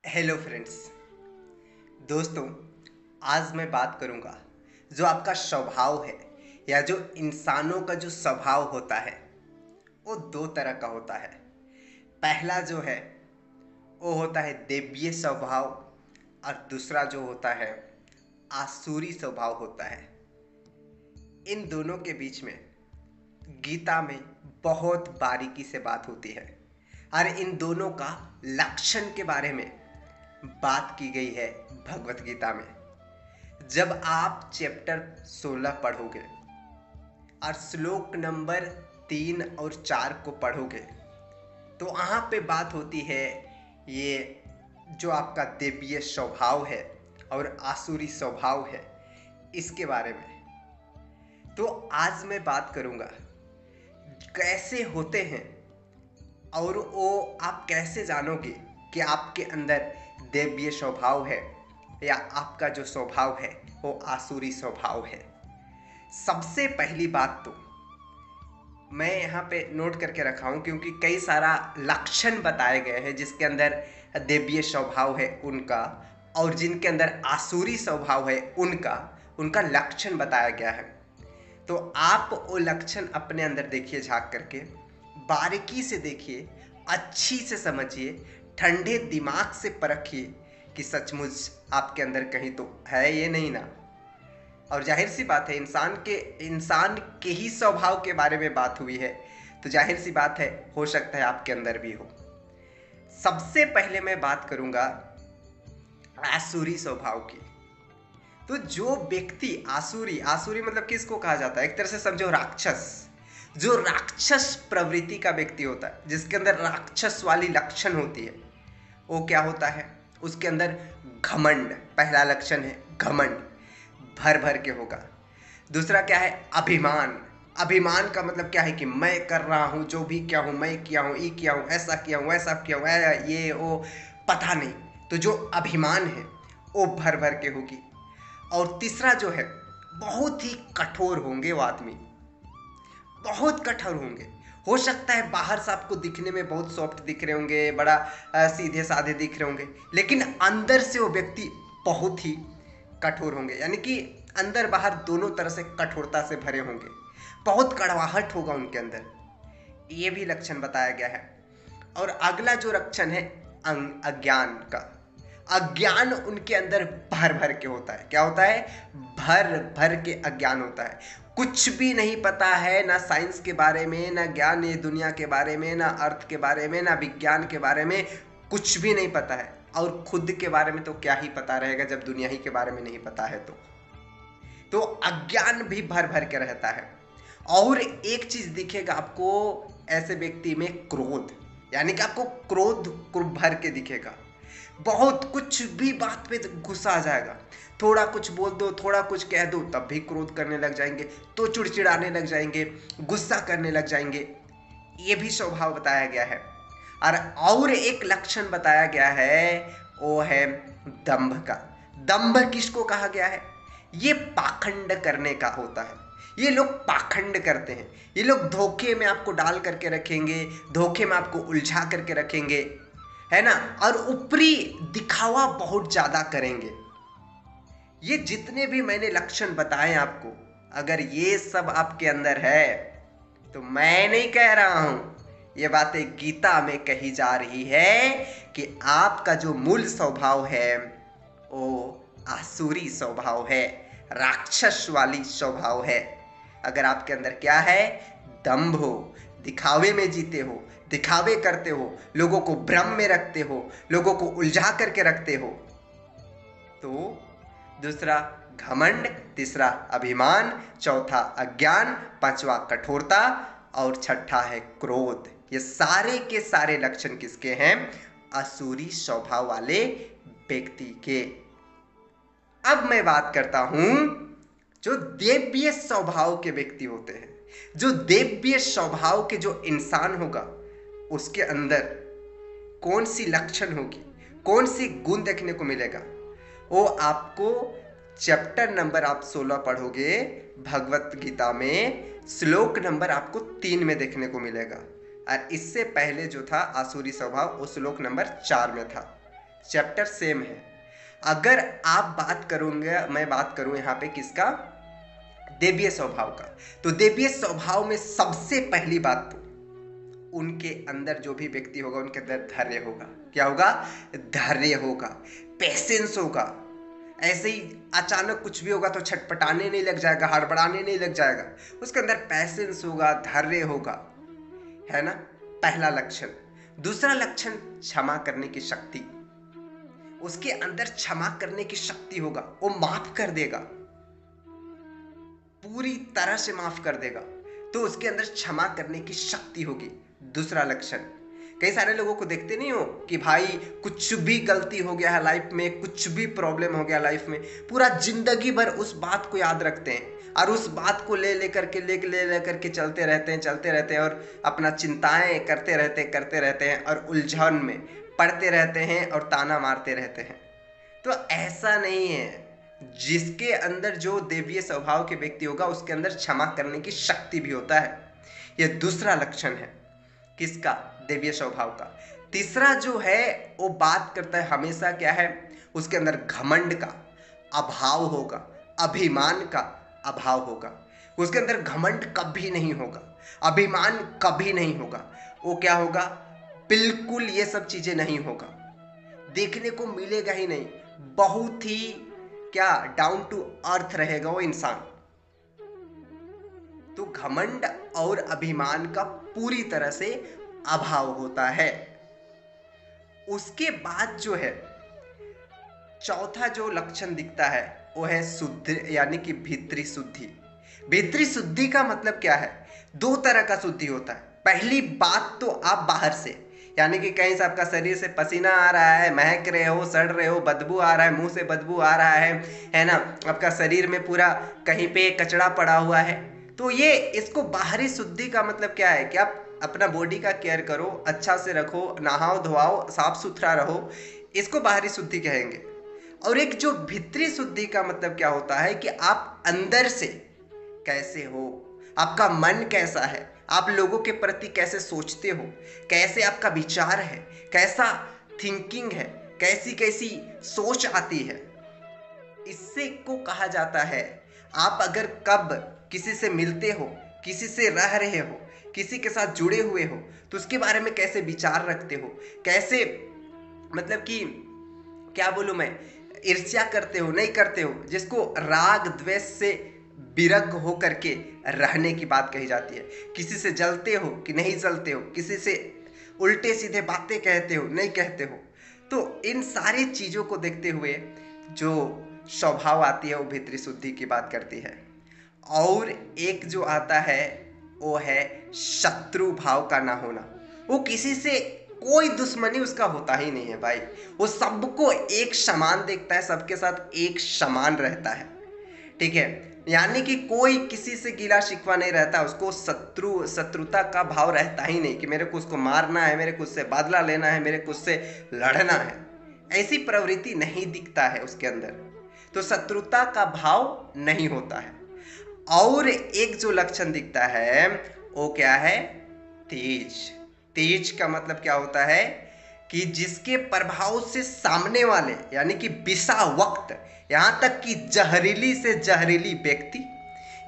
Hello friends. दोस्तों, आज मैं बात करूंगा जो आपका स्वभाव है या जो इंसानों का जो स्वभाव होता है वो दो तरह का होता है। पहला जो है वो होता है देवीय स्वभाव और दूसरा जो होता है आसुरी स्वभाव होता है। इन दोनों के बीच में गीता में बहुत बारीकी से बात होती है और इन दोनों का लक्षण के बारे में बात की गई है भगवत गीता में। जब आप चैप्टर 16 पढ़ोगे और श्लोक नंबर 3 और 4 को पढ़ोगे तो वहाँ पे बात होती है ये जो आपका देवीय स्वभाव है और आसुरी स्वभाव है इसके बारे में। तो आज मैं बात करूँगा कैसे होते हैं और वो आप कैसे जानोगे कि आपके अंदर देवीय स्वभाव है या आपका जो स्वभाव है वो आसुरी स्वभाव है। सबसे पहली बात तो मैं यहाँ पे नोट करके रखा हूँ क्योंकि कई सारा लक्षण बताए गए हैं जिसके अंदर देवीय स्वभाव है उनका और जिनके अंदर आसुरी स्वभाव है उनका उनका लक्षण बताया गया है। तो आप वो लक्षण अपने अंदर देखिए, झांक करके बारीकी से देखिए, अच्छी से समझिए, ठंडे दिमाग से परखिए कि सचमुच आपके अंदर कहीं तो है ये नहीं ना। और जाहिर सी बात है इंसान के ही स्वभाव के बारे में बात हुई है तो जाहिर सी बात है हो सकता है आपके अंदर भी हो। सबसे पहले मैं बात करूंगा आसुरी स्वभाव की। तो जो व्यक्ति आसुरी आसुरी मतलब किसको कहा जाता है? एक तरह से समझो राक्षस। जो राक्षस प्रवृत्ति का व्यक्ति होता है जिसके अंदर राक्षस वाली लक्षण होती है वो क्या होता है? उसके अंदर घमंड पहला लक्षण है। घमंड भर भर के होगा। दूसरा क्या है? अभिमान। अभिमान का मतलब क्या है कि मैं कर रहा हूँ, जो भी क्या हूँ, मैं किया हूँ, ये किया हूँ, ऐसा किया हूँ, वैसा किया हूँ, ये वो पता नहीं। तो जो अभिमान है वो भर भर के होगी। और तीसरा जो है बहुत ही कठोर होंगे वो आदमी, बहुत कठोर होंगे। हो सकता है बाहर से आपको दिखने में बहुत सॉफ्ट दिख रहे होंगे, बड़ा सीधे साधे दिख रहे होंगे, लेकिन अंदर से वो व्यक्ति बहुत ही कठोर होंगे। यानी कि अंदर बाहर दोनों तरह से कठोरता से भरे होंगे, बहुत कड़वाहट होगा उनके अंदर। ये भी लक्षण बताया गया है। और अगला जो लक्षण है अज्ञान का। अज्ञान उनके अंदर भर भर के होता है। क्या होता है? भर भर के अज्ञान होता है। कुछ भी नहीं पता है, ना साइंस के बारे में, ना ज्ञान ये दुनिया के बारे में, ना अर्थ के बारे में, ना विज्ञान के बारे में, कुछ भी नहीं पता है। और खुद के बारे में तो क्या ही पता रहेगा जब दुनिया ही के बारे में नहीं पता है। तो अज्ञान भी भर भर के रहता है। और एक चीज दिखेगा आपको ऐसे व्यक्ति में, क्रोध। यानी कि आपको क्रोध भर के दिखेगा। बहुत कुछ भी बात पे गुस्सा आ जाएगा। थोड़ा कुछ बोल दो, थोड़ा कुछ कह दो, तब भी क्रोध करने लग जाएंगे, तो चिड़चिड़ाने लग जाएंगे, गुस्सा करने लग जाएंगे। ये भी स्वभाव बताया गया है। और एक लक्षण बताया गया है वो है दंभ का। दंभ किसको कहा गया है? ये पाखंड करने का होता है। ये लोग पाखंड करते हैं। ये लोग धोखे में आपको डाल करके रखेंगे, धोखे में आपको उलझा करके रखेंगे, है ना। और ऊपरी दिखावा बहुत ज्यादा करेंगे। ये जितने भी मैंने लक्षण बताए आपको, अगर ये सब आपके अंदर है तो मैं नहीं कह रहा हूं, ये बातें गीता में कही जा रही है कि आपका जो मूल स्वभाव है वो आसुरी स्वभाव है, राक्षस वाली स्वभाव है। अगर आपके अंदर क्या है? दंभ हो, दिखावे में जीते हो, दिखावे करते हो, लोगों को भ्रम में रखते हो, लोगों को उलझा करके रखते हो। तो दूसरा घमंड, तीसरा अभिमान, चौथा अज्ञान, पांचवा कठोरता और छठा है क्रोध। ये सारे के सारे लक्षण किसके हैं? असुरी स्वभाव वाले व्यक्ति के। अब मैं बात करता हूं जो देव्य स्वभाव के व्यक्ति होते हैं। जो देव्य स्वभाव के जो इंसान होगा उसके अंदर कौन सी लक्षण होगी, कौन सी गुण देखने को मिलेगा, वो आपको चैप्टर नंबर आप 16 पढ़ोगे भगवत गीता में, श्लोक नंबर आपको 3 में देखने को मिलेगा। और इससे पहले जो था आसुरी स्वभाव वो श्लोक नंबर 4 में था। चैप्टर सेम है। अगर आप बात करूंगे, मैं बात करूं यहाँ पे किसका, देवीय स्वभाव का, तो देवीय स्वभाव में सबसे पहली बात तो उनके अंदर जो भी व्यक्ति होगा उनके अंदर धैर्य होगा। क्या होगा? धैर्य होगा, पेशेंस होगा। ऐसे ही अचानक कुछ भी होगा तो छटपटाने नहीं लग जाएगा, हड़बड़ाने नहीं लग जाएगा। उसके अंदर पेशेंस होगा, धैर्य होगा, है ना, पहला लक्षण। दूसरा लक्षण क्षमा करने की शक्ति। उसके अंदर क्षमा करने की शक्ति होगा, वो माफ कर देगा, पूरी तरह से माफ कर देगा, तो उसके अंदर क्षमा करने की शक्ति होगी। दूसरा लक्षण, कई सारे लोगों को देखते नहीं हो कि भाई कुछ भी गलती हो गया है लाइफ में, कुछ भी प्रॉब्लम हो गया लाइफ में, पूरा जिंदगी भर उस बात को याद रखते हैं और उस बात को ले लेकर के चलते रहते हैं और अपना चिंताएं करते रहते हैं और उलझन में पढ़ते रहते हैं और ताना मारते रहते हैं। तो ऐसा नहीं है। जिसके अंदर जो देवीय स्वभाव के व्यक्ति होगा उसके अंदर क्षमा करने की शक्ति भी होता है। यह दूसरा लक्षण है किसका? देवीय स्वभाव का। तीसरा जो है वो बात करता है हमेशा क्या है, उसके अंदर घमंड का अभाव होगा, अभिमान का अभाव होगा। उसके अंदर घमंड कभी नहीं होगा, अभिमान कभी नहीं होगा। वो क्या होगा? बिल्कुल ये सब चीजें नहीं होगा, देखने को मिलेगा ही नहीं। बहुत ही क्या डाउन टू अर्थ रहेगा वो इंसान। तो घमंड और अभिमान का पूरी तरह से अभाव होता है। उसके बाद जो है चौथा जो लक्षण दिखता है वो है शुद्ध, यानी कि भीतरी शुद्धि। भीतरी शुद्धि का मतलब क्या है? दो तरह का शुद्धि होता है। पहली बात तो आप बाहर से, यानी कि कहीं से आपका शरीर से पसीना आ रहा है, महक रहे हो, सड़ रहे हो, बदबू आ रहा है, मुंह से बदबू आ रहा है ना, आपका शरीर में पूरा कहीं पे कचरा पड़ा हुआ है, तो ये इसको बाहरी शुद्धि का मतलब क्या है कि आप अपना बॉडी का केयर करो, अच्छा से रखो, नहाओ धोआओ, साफ सुथरा रहो, इसको बाहरी शुद्धि कहेंगे। और एक जो भीतरी शुद्धि का मतलब क्या होता है कि आप अंदर से कैसे हो, आपका मन कैसा है, आप लोगों के प्रति कैसे सोचते हो, कैसे आपका विचार है, कैसा थिंकिंग है, कैसी कैसी सोच आती है, इससे को कहा जाता है। आप अगर कब किसी से मिलते हो, किसी से रह रहे हो, किसी के साथ जुड़े हुए हो, तो उसके बारे में कैसे विचार रखते हो, कैसे मतलब कि क्या बोलूं मैं, ईर्ष्या करते हो नहीं करते हो, जिसको राग द्वेष से विरग हो करके रहने की बात कही जाती है। किसी से जलते हो कि नहीं जलते हो, किसी से उल्टे सीधे बातें कहते हो नहीं कहते हो। तो इन सारी चीज़ों को देखते हुए जो स्वभाव आती है वो भीतरी शुद्धि की बात करती है। और एक जो आता है वो है शत्रु भाव का ना होना। वो किसी से कोई दुश्मनी उसका होता ही नहीं है भाई, वो सबको एक समान देखता है, सबके साथ एक समान रहता है, ठीक है। यानी कि कोई किसी से गिला शिकवा नहीं रहता, उसको शत्रुता का भाव रहता ही नहीं कि मेरे को उसको मारना है, मेरे को उससे बदला लेना है, मेरे को उससे लड़ना है, ऐसी प्रवृत्ति नहीं दिखता है उसके अंदर। तो शत्रुता का भाव नहीं होता है। और एक जो लक्षण दिखता है वो क्या है? तेज। तेज का मतलब क्या होता है कि जिसके प्रभाव से सामने वाले, यानी कि बिसा वक्त, यहाँ तक कि जहरीली से जहरीली व्यक्ति,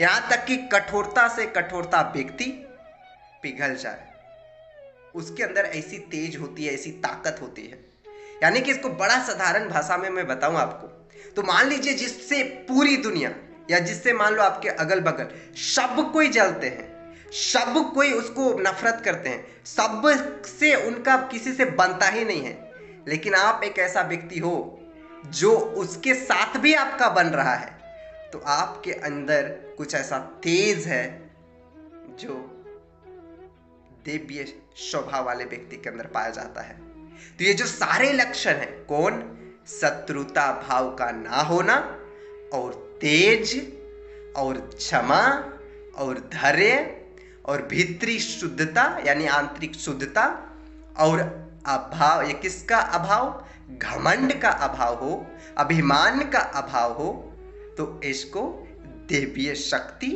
यहाँ तक कि कठोरता से कठोरता व्यक्ति पिघल जाए। उसके अंदर ऐसी तेज होती है, ऐसी ताकत होती है। यानी कि इसको बड़ा साधारण भाषा में मैं बताऊं आपको, तो मान लीजिए जिससे पूरी दुनिया, या जिससे मान लो आपके अगल बगल सब कोई जलते हैं, सब कोई उसको नफरत करते हैं, सब से उनका किसी से बनता ही नहीं है, लेकिन आप एक ऐसा व्यक्ति हो जो उसके साथ भी आपका बन रहा है, तो आपके अंदर कुछ ऐसा तेज है जो देवीय स्वभाव वाले व्यक्ति के अंदर पाया जाता है। तो ये जो सारे लक्षण हैं, कौन? शत्रुता भाव का ना होना, और तेज, और क्षमा, और धैर्य, और भीतरी शुद्धता यानी आंतरिक शुद्धता, और अभाव, ये किसका अभाव? घमंड का अभाव हो, अभिमान का अभाव हो, तो इसको देवीय शक्ति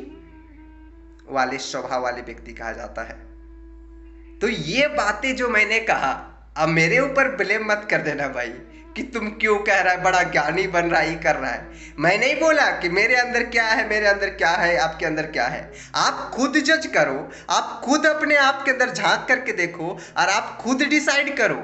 वाले स्वभाव वाले व्यक्ति कहा जाता है। तो ये बातें जो मैंने कहा, अब मेरे ऊपर ब्लेम मत कर देना भाई कि तुम क्यों कह रहा है, बड़ा ज्ञानी बन रहा है, ये कर रहा है। मैं नहीं बोला कि मेरे अंदर क्या है, मेरे अंदर क्या है, आपके अंदर क्या है। आप खुद जज करो, आप खुद अपने आप के अंदर झांक करके देखो और आप खुद डिसाइड करो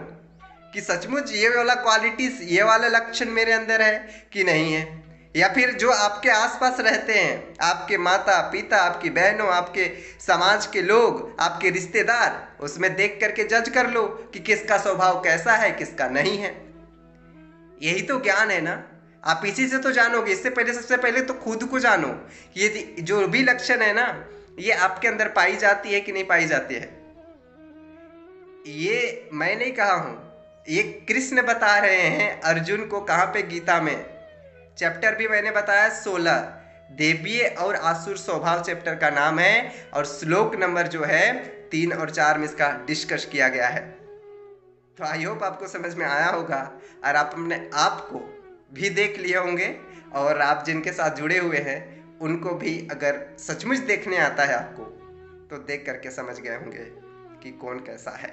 कि सचमुच ये वाला क्वालिटीज, ये वाला लक्षण मेरे अंदर है कि नहीं है। या फिर जो आपके आसपास रहते हैं, आपके माता पिता, आपकी बहनों, आपके समाज के लोग, आपके रिश्तेदार, उसमें देख करके जज कर लो कि किसका स्वभाव कैसा है, किसका नहीं है। यही तो ज्ञान है ना। आप इसी से तो जानोगे। इससे पहले, सबसे पहले तो खुद को जानो। ये जो भी लक्षण है ना, ये आपके अंदर पाई जाती है कि नहीं पाई जाती है। ये मैं नहीं कहा हूं, ये कृष्ण बता रहे हैं अर्जुन को। कहां पे? गीता में। चैप्टर भी मैंने बताया 16, देवीय और आसुर स्वभाव चैप्टर का नाम है, और श्लोक नंबर जो है 3 और 4 में इसका डिस्कस किया गया है। तो आई होप आपको समझ में आया होगा और आप अपने आप को भी देख लिए होंगे, और आप जिनके साथ जुड़े हुए हैं उनको भी अगर सचमुच देखने आता है आपको, तो देख करके समझ गए होंगे कि कौन कैसा है।